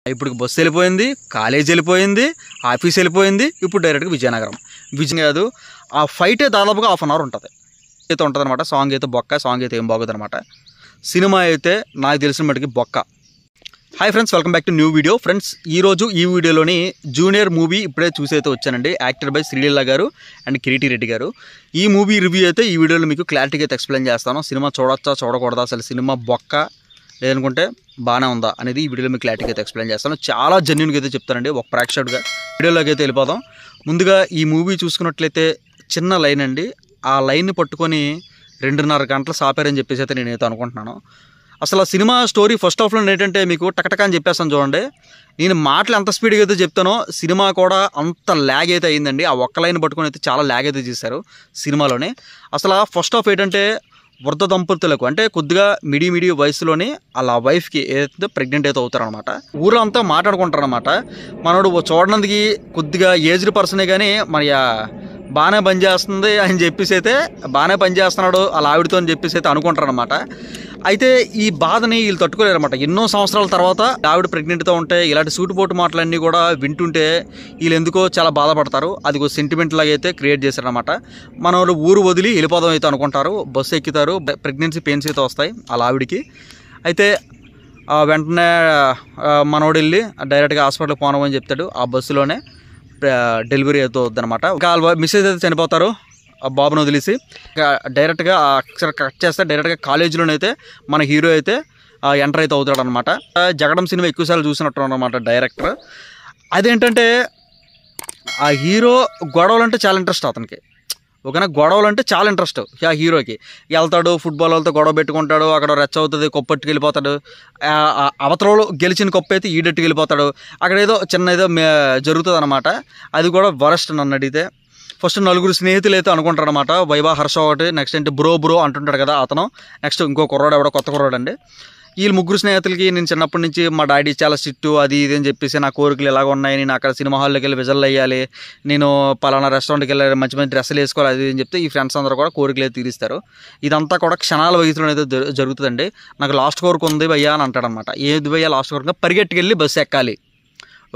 ఇప్పుడు బస్సు వెళ్ళిపోయింది, కాలేజ్ వెళ్ళిపోయింది, ఆఫీస్ వెళ్ళిపోయింది. ఇప్పుడు డైరెక్ట్గా విజయనగరం. విజయం కాదు, ఆ ఫైటే దాదాపుగా 1/2 అవర్ ఉంటుంది. అయితే ఉంటుంది అనమాట. సాంగ్ అయితే బొక్క, సాంగ్ అయితే ఏం బాగోదు అనమాట. సినిమా అయితే నాకు తెలిసిన మటుకి బొక్క. Hi friends, welcome back to new video. Friends, ఈరోజు ఈ వీడియోలోని జూనియర్ మూవీ ఇప్పుడే చూసి అయితే వచ్చానండి. యాక్టర్ బై శ్రీలీల గారు అండ్ కిరీటి రెడ్డి గారు. ఈ మూవీ రివ్యూ అయితే ఈ వీడియోలో మీకు క్లారిటీగా అయితే ఎక్స్ప్లెయిన్ చేస్తాను. సినిమా చూడొచ్చా చూడకూడదా, అసలు సినిమా బొక్క లేదనుకుంటే బాగానే ఉందా అనేది ఈ వీడియోలో మీకు క్లారిటీగా అయితే ఎక్స్ప్లెయిన్ చేస్తాను. చాలా జెన్యూన్గా అయితే చెప్తానండి, ఒక ప్రేక్షకుడిగా. వీడియోలోకి అయితే వెళ్ళిపోదాం. ముందుగా ఈ మూవీ చూసుకున్నట్లయితే చిన్న లైన్ అండి. ఆ లైన్ని పట్టుకొని 2.5 గంటలు సాపారని చెప్పేసి అయితే నేనైతే అనుకుంటున్నాను. అసలు ఆ సినిమా స్టోరీ ఫస్ట్ హాఫ్లో ఏంటంటే మీకు టకటక అని చెప్పేస్తాను చూడండి. నేను మాటలు ఎంత స్పీడ్గా అయితే చెప్తానో సినిమా కూడా అంత ల్యాగ్ అయితే అయిందండి. ఆ ఒక్క లైన్ పట్టుకొని అయితే చాలా ల్యాగ్ అయితే చేశారు సినిమాలోనే. అసలు ఫస్ట్ హాఫ్ ఏంటంటే వృద్ధ దంపతులకు అంటే కొద్దిగా మిడి వయసులోని అలా వైఫ్కి ఏదైతే ప్రెగ్నెంట్ అయితే అవుతారనమాట. ఊళ్ళో అంతా మాట్లాడుకుంటారనమాట. మనోడు చూడడానికి కొద్దిగా ఏజ్డ్ పర్సనే కానీ మన బాగానే పనిచేస్తుంది అని చెప్పేసి అయితే బాగానే పనిచేస్తున్నాడు అలా ఆవిడతో అని చెప్పేసి అయితే అనుకుంటారనమాట. అయితే ఈ బాధని వీళ్ళు తట్టుకోలేరన్నమాట. ఎన్నో సంవత్సరాల తర్వాత ఆవిడ ప్రెగ్నెంట్తో ఉంటే ఇలాంటి సూటుపోటు మాటలన్నీ కూడా వింటుంటే వీళ్ళు ఎందుకో చాలా బాధపడతారు. అది ఒక సెంటిమెంట్ లాగా అయితే క్రియేట్ చేశారనమాట. మన వాళ్ళు ఊరు వదిలి వెళ్ళిపోదాం అయితే అనుకుంటారు. బస్సు ఎక్కుతారు, ప్రెగ్నెన్సీ పెయిన్స్ అయితే వస్తాయి అలా ఆవిడికి. అయితే వెంటనే మనోడు వెళ్ళి డైరెక్ట్గా హాస్పిటల్కి పోనామని చెప్తాడు. ఆ బస్సులోనే డెలివరీ అయితే వద్దనమాట. ఇంకా మిస్సెస్ అయితే చనిపోతారు ఆ బాబును వదిలేసి. డైరెక్ట్గా అక్షర కట్ చేస్తే డైరెక్ట్గా కాలేజీలోనైతే మన హీరో అయితే ఎంటర్ అయితే అవుతాడు అనమాట. జగడం సినిమా ఎక్కువసార్లు చూసినట్టు అనమాట డైరెక్టర్. అదేంటంటే ఆ హీరో గొడవలు అంటే చాలా ఇంట్రెస్ట్ అతనికి. ఓకేనా, గొడవలు అంటే చాలా ఇంట్రెస్ట్ ఆ హీరోకి. వెళ్తాడు, ఫుట్బాల్ వాళ్ళతో గొడవ పెట్టుకుంటాడు, అక్కడ రెచ్చ అవుతుంది, కొప్పట్టుకు వెళ్ళిపోతాడు. అవతలలో గెలిచిన కొప్ప అయితే ఈడెట్టుకు వెళ్ళిపోతాడు. అక్కడ ఏదో చిన్న ఏదో జరుగుతుంది అనమాట. అది కూడా వరస్ట్ నన్ను అడిగితే. ఫస్ట్ 4 స్నేహితులు అయితే అనుకుంటారు అనమాట. వైవా, హర్ష ఒకటి, నెక్స్ట్ ఏంటి బ్రో అంటుంటాడు కదా అతను, నెక్స్ట్ ఇంకో కుర్రాడు ఎవడో కొత్త కుర్రాడు అండి. వీళ్ళు 3 స్నేహితులకి నేను చిన్నప్పటి నుంచి మా డాడీ చాలా స్ట్రిక్టు అది ఇది అని చెప్పేసి నా కోరికలు ఎలాగ ఉన్నాయి, నేను అక్కడ సినిమా హాల్లోకి వెళ్ళి విజల్ వేయాలి, నేను పలానా రెస్టారెంట్కి వెళ్ళి మంచి మంచి డ్రెస్సులు వేసుకోవాలి అది అని చెప్తే ఈ ఫ్రెండ్స్ అందరూ కూడా కోరికలు అయితే తీరుస్తారు. ఇదంతా కూడా క్షణాల వయసులో అయితే జరుగుతుందండి. నాకు లాస్ట్ కోరిక ఉంది భయ్యా అని అంటాడనమాట. ఏది భయ్యా లాస్ట్ కోరిక? పరిగెట్టుకెళ్ళి బస్సు ఎక్కాలి.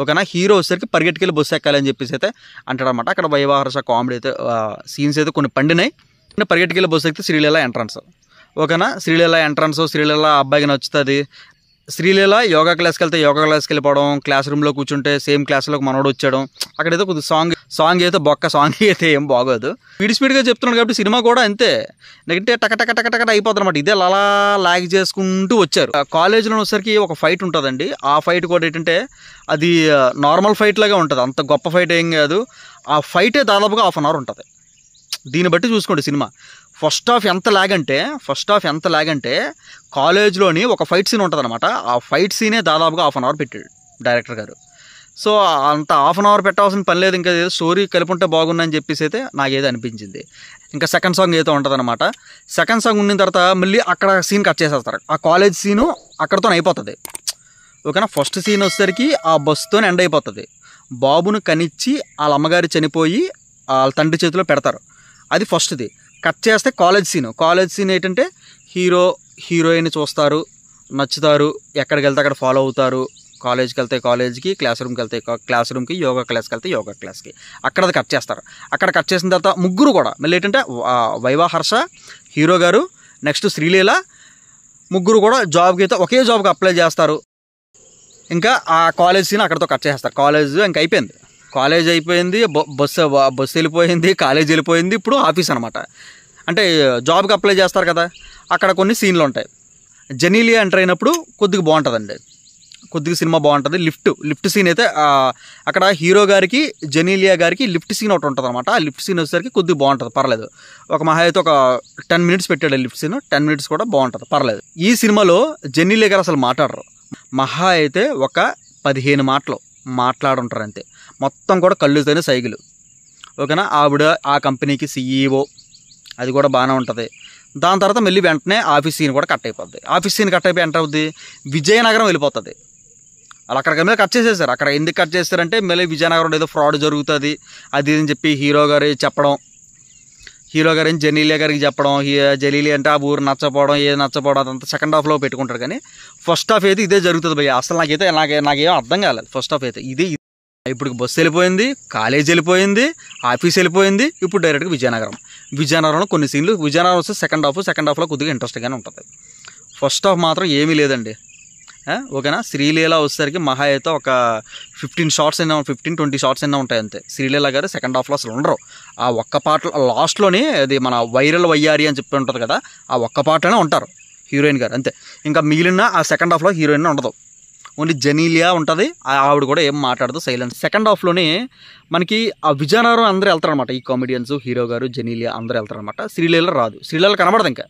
ఓకేనా, హీరో వచ్చేసరికి పరిగెట్టుకెళ్ళి బస్సు ఎక్కాలి అని చెప్పేసి అయితే అంటాడనమాట. అక్కడ వైవాహర్ష కామెడీ అయితే సీన్స్ అయితే కొన్ని పండినాయి. పరిగెట్టుకెళ్ళి బస్సు ఎక్కితే శ్రీలీల ఎంట్రన్స్. ఓకేనా, శ్రీలీల ఎంట్రన్స్, శ్రీలీల అబ్బాయికి నచ్చుతుంది. శ్రీలీల యోగా క్లాస్కి వెళ్తే యోగా క్లాస్కి వెళ్ళిపోవడం, క్లాస్ రూమ్లో కూర్చుంటే సేమ్ క్లాస్లోకి మనోడు వచ్చాడు. అక్కడైతే కొద్దిగా సాంగ్ అయితే బొక్క, సాంగ్ అయితే ఏం బాగోదు. స్పీడ్గా చెప్తున్నాడు కాబట్టి సినిమా కూడా అంతే నెగటివ్ టక అయిపోతుంది అనమాట. ఇదే అలా లాగ్ చేసుకుంటూ వచ్చారు. కాలేజీలో వచ్చేసరికి ఒక ఫైట్ ఉంటుందండి. ఆ ఫైట్ కూడా ఏంటంటే అది నార్మల్ ఫైట్ లాగా ఉంటుంది, అంత గొప్ప ఫైట్ ఏం కాదు. ఆ ఫైటే దాదాపుగా 1/2 అవర్ ఉంటుంది. దీన్ని బట్టి చూసుకోండి సినిమా. ఫస్ట్ హాఫ్ ఎంత లాగ్ అంటే కాలేజ్లోని ఒక ఫైట్ సీన్ ఉంటుంది అనమాట. ఆ ఫైట్ సీనే దాదాపుగా 1/2 అవర్ పెట్టాడు డైరెక్టర్ గారు. సో అంత 1/2 అవర్ పెట్టాల్సిన పని లేదు. ఇంకా ఏదో స్టోరీ కలిపి ఉంటే బాగుందని చెప్పేసి అయితే నాకేదో అనిపించింది. ఇంకా సెకండ్ సాంగ్ అయితే ఉంటుంది అనమాట. సెకండ్ సాంగ్ ఉన్న తర్వాత మళ్ళీ అక్కడ సీన్ కట్ చేసేస్తారు. ఆ కాలేజ్ సీను అక్కడతో అయిపోతుంది. ఓకేనా, ఫస్ట్ సీన్ వచ్చేసరికి ఆ బస్సుతో ఎండ్ అయిపోతుంది. బాబును కనిచ్చి వాళ్ళ అమ్మగారి చనిపోయి వాళ్ళ తండ్రి చేతిలో పెడతారు. అది ఫస్ట్ది. కట్ చేస్తే కాలేజ్ సీన్ ఏంటంటే హీరోయిన్ చూస్తారు, నచ్చుతారు, ఎక్కడికి వెళ్తే అక్కడ ఫాలో అవుతారు. కాలేజ్కి వెళ్తే కాలేజ్కి, క్లాస్ రూమ్కి, యోగా క్లాస్కి వెళ్తే యోగా క్లాస్కి. అక్కడ అది కట్ చేస్తారు. అక్కడ కట్ చేసిన తర్వాత ముగ్గురు కూడా మళ్ళీ ఏంటంటే వైవా, హర్ష, హీరో గారు, నెక్స్ట్ శ్రీలీల, ముగ్గురు కూడా జాబ్కి అయితే ఒకే జాబ్కి అప్లై చేస్తారు. ఇంకా ఆ కాలేజ్ సీన్ అక్కడితో కట్ చేస్తారు. కాలేజ్ ఇంకా అయిపోయింది. కాలేజ్ అయిపోయింది, బస్సు వెళ్ళిపోయింది, కాలేజ్ వెళ్ళిపోయింది. ఇప్పుడు ఆఫీస్ అనమాట. అంటే జాబ్కి అప్లై చేస్తారు కదా, అక్కడ కొన్ని సీన్లు ఉంటాయి. జెనీలియా ఎంటర్ అయినప్పుడు కొద్దిగా బాగుంటుందండి, కొద్దిగా సినిమా బాగుంటుంది. లిఫ్ట్ సీన్ అయితే అక్కడ హీరో గారికి, జెనీలియా గారికి లిఫ్ట్ సీన్ ఒకటి ఉంటుంది అనమాట. ఆ లిఫ్ట్ సీన్ వచ్చేసరికి కొద్దిగా బాగుంటుంది, పర్లేదు. ఒక మహా అయితే ఒక 10 minutes పెట్టాడు లిఫ్ట్ సీన్. 10 minutes కూడా బాగుంటుంది, పర్లేదు. ఈ సినిమాలో జెనీలియా గారు అసలు మాట్లాడరు. మహా అయితే ఒక 15 మాటలు మాట్లాడుంటారు అంతే. మొత్తం కూడా కళ్ళుతోనే సైకిల్. ఓకేనా, ఆవిడ ఆ కంపెనీకి CEO, అది కూడా బాగానే ఉంటుంది. దాని తర్వాత మళ్ళీ వెంటనే ఆఫీస్ సీన్ కూడా కట్ అయిపోద్ది. ఆఫీస్ సీన్ కట్ అయిపోయి ఎంటర్ అవుద్ది, విజయనగరం వెళ్ళిపోతుంది. అలా అక్కడ మీద కట్ చేసేసారు. అక్కడ ఎందుకు కట్ చేస్తారంటే మళ్ళీ విజయనగరం ఏదో ఫ్రాడ్ జరుగుతుంది అది అని చెప్పి హీరో గారు చెప్పడం. హీరో గారిని జెనీలియా గారికి చెప్పడం, జెనీలియా అంటే ఆ ఊరు నచ్చపోవడం, ఏది నచ్చపోవడం అదంతా సెకండ్ హాఫ్లో పెట్టుకుంటాడు. కానీ ఫస్ట్ హాఫ్ అయితే ఇదే జరుగుతుంది భయ్య. అసలు నాకేం అర్థం కాలేదు ఫస్ట్ హాఫ్ అయితే. ఇప్పుడు బస్సు వెళ్ళిపోయింది, కాలేజ్ వెళ్ళిపోయింది, ఆఫీస్ వెళ్ళిపోయింది, ఇప్పుడు డైరెక్ట్గా విజయనగరంలో కొన్ని సీన్లు. విజయనగరం వస్తే సెకండ్ హాఫ్లో కొద్దిగా ఇంట్రెస్ట్గానే ఉంటుంది. ఫస్ట్ హాఫ్ మాత్రం ఏమీ లేదండి. ఓకేనా. శ్రీలీల వచ్చేసరికి మహా అయితే ఒక 15-20 షార్ట్స్ అయినా ఉంటాయి అంతే. శ్రీలీల గారు సెకండ్ హాఫ్లో అసలు ఉండరు. ఆ ఒక్క పాటలో లాస్ట్లోనే అది మన వైరల్ వయ్యారి అని చెప్పి ఉంటుంది కదా, ఆ ఒక్క పాటలోనే ఉంటారు హీరోయిన్ గారు అంతే. ఇంకా మిగిలిన ఆ సెకండ్ హాఫ్లో హీరోయిన్ ఉండదు, ఓన్లీ జెనీలియా ఉంటుంది. ఆవిడ కూడా ఏం మాట్లాడదు, సైలెంట్. సెకండ్ హాఫ్లోనే మనకి ఆ విజయనగరం అందరూ వెళ్తారనమాట. ఈ కామెడియన్స్, హీరో గారు, జెనీలియా అందరూ వెళ్తారనమాట. శ్రీలీల రాదు, శ్రీలీల కనబడదు, ఇంకా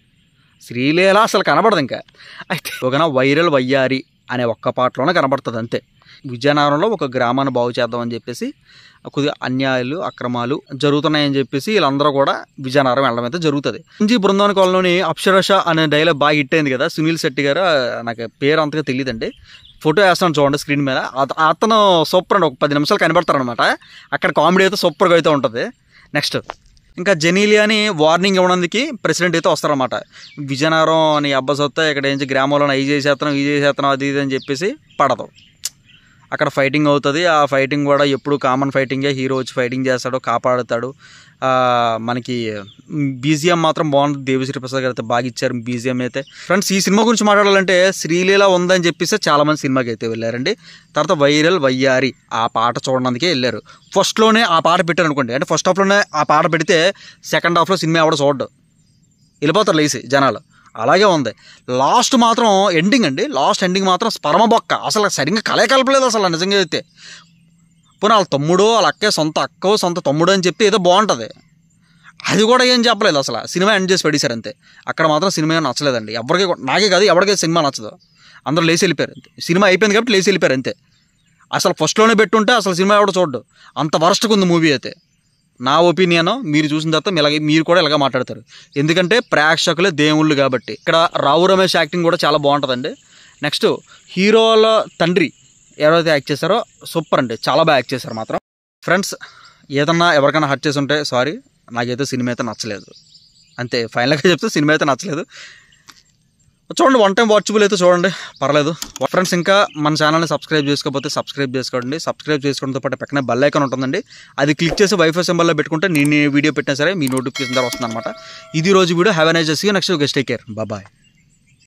శ్రీలీల అసలు కనబడదు ఇంకా. అయితే ఓకేనా, వైరల్ వయ్యారి అనే ఒక్క పాటలోనే కనబడుతుంది అంతే. విజయనగరంలో ఒక గ్రామాన్ని బాగు చేద్దామని చెప్పేసి కొద్దిగా అన్యాయాలు, అక్రమాలు జరుగుతున్నాయని చెప్పేసి వీళ్ళందరూ కూడా విజయనగరం వెళ్ళడం అయితే జరుగుతుంది. ఇంజీ బృందావన కాలంలోని అప్సరష అనే డైలాగ్ బాగా హిట్ అయింది కదా. సునీల్ శెట్టి గారు, నాకు పేరు అంతగా తెలియదండి, ఫోటో వేస్తాను చూడండి స్క్రీన్ మీద. అతను సూపర్ అండి, ఒక 10 నిమిషాలు కనబడతారనమాట. అక్కడ కామెడీ అయితే సూపర్గా అయితే ఉంటుంది. నెక్స్ట్ ఇంకా జెనీలియాని వార్నింగ్ ఇవ్వడానికి ప్రెసిడెంట్ అయితే వస్తారనమాట. విజయనగరం అని అబ్బాస్ వస్తే ఇక్కడ ఏం గ్రామంలో ఈ చేసేస్తున్నాం అది ఇది అని చెప్పేసి పడదు. అక్కడ ఫైటింగ్ అవుతుంది. ఆ ఫైటింగ్ కూడా ఎప్పుడు కామన్ ఫైటింగే, హీరో వచ్చి ఫైటింగ్ చేస్తాడు, కాపాడుతాడు. మనకి బీజిఎం మాత్రం బాగుంది, దేవిశ్రీ ప్రసాద్ గారు అయితే బాగా ఇచ్చారు బీజిఎం అయితే. ఫ్రెండ్స్, ఈ సినిమా గురించి మాట్లాడాలంటే శ్రీలీల ఉందని చెప్పేసి చాలామంది సినిమాకి అయితే వెళ్ళారండి. తర్వాత వైరల్ వయ్యారి ఆ పాట చూడడానికే వెళ్ళారు. ఫస్ట్లోనే ఆ పాట పెట్టారు అనుకోండి, అంటే ఫస్ట్ హాఫ్లోనే ఆ పాట పెడితే సెకండ్ హాఫ్లో సినిమా ఎవడ చూడడు, వెళ్ళిపోతారు లేసి జనాలు. అలాగే ఉంది. లాస్ట్ మాత్రం ఎండింగ్ అండి, లాస్ట్ ఎండింగ్ మాత్రం పరమబొక్క. అసలు సరిగ్గా కలపలేదు అసలు నిజంగా అయితే. పోనీ వాళ్ళ తమ్ముడు, వాళ్ళ అక్కే సొంత అక్కో సొంత తమ్ముడు అని చెప్పి ఏదో బాగుంటుంది, అది కూడా ఏం చెప్పలేదు అసలు. సినిమా ఎండ్ చేసి పడేశారు అంతే. అక్కడ మాత్రం సినిమా నచ్చలేదండి ఎవరికి, నాకే కాదు ఎవరికైతే సినిమా నచ్చదు. అందరూ లేచి వెళ్ళిపోయారు అంతే. సినిమా అయిపోయింది కాబట్టి లేచి వెళ్ళిపోయారు అంతే. అసలు ఫస్ట్లోనే పెట్టుంటే అసలు సినిమా ఎవడో చూడ్డు, అంత వరస్ట్గా ఉంది మూవీ అయితే. నా ఒపీనియన్, మీరు చూసిన తర్వాత మీరు కూడా ఇలాగ మాట్లాడతారు, ఎందుకంటే ప్రేక్షకులే దేవుళ్ళు కాబట్టి. ఇక్కడ రావు రమేష్ యాక్టింగ్ కూడా చాలా బాగుంటుందండి. నెక్స్ట్ హీరోల తండ్రి ఎవరైతే యాక్ట్ చేశారో సూపర్ అండి, చాలా బాగా యాక్ట్ చేశారు మాత్రం. ఫ్రెండ్స్, ఏదన్నా ఎవరికైనా హర్ట్ చేసి ఉంటే సారీ, నాకైతే సినిమా అయితే నచ్చలేదు అంతే. ఫైనల్గా చెప్తే సినిమా అయితే నచ్చలేదు. చూడండి, వన్ టైం వాచబుల్ అయితే చూడండి, పర్లేదు. ఫ్రెండ్స్, ఇంకా మన ఛానల్ని సబ్స్క్రైబ్ చేసుకోకపోతే సబ్స్క్రైబ్ చేసుకోండి. సబ్స్క్రైబ్ చేసుకోవడంతో పాటు పక్కనే బెల్ ఐకాన్ ఉంటుందండి, అది క్లిక్ చేసి వైఫై సింబల్లో పెట్టుకుంటే నేను వీడియో పెట్టినా సరే మీ నోటిఫికేషన్ ద్వారా వస్తుంది అనమాట. ఇది రోజు వీడియో. Have a nice day, see you next. Take care, bye.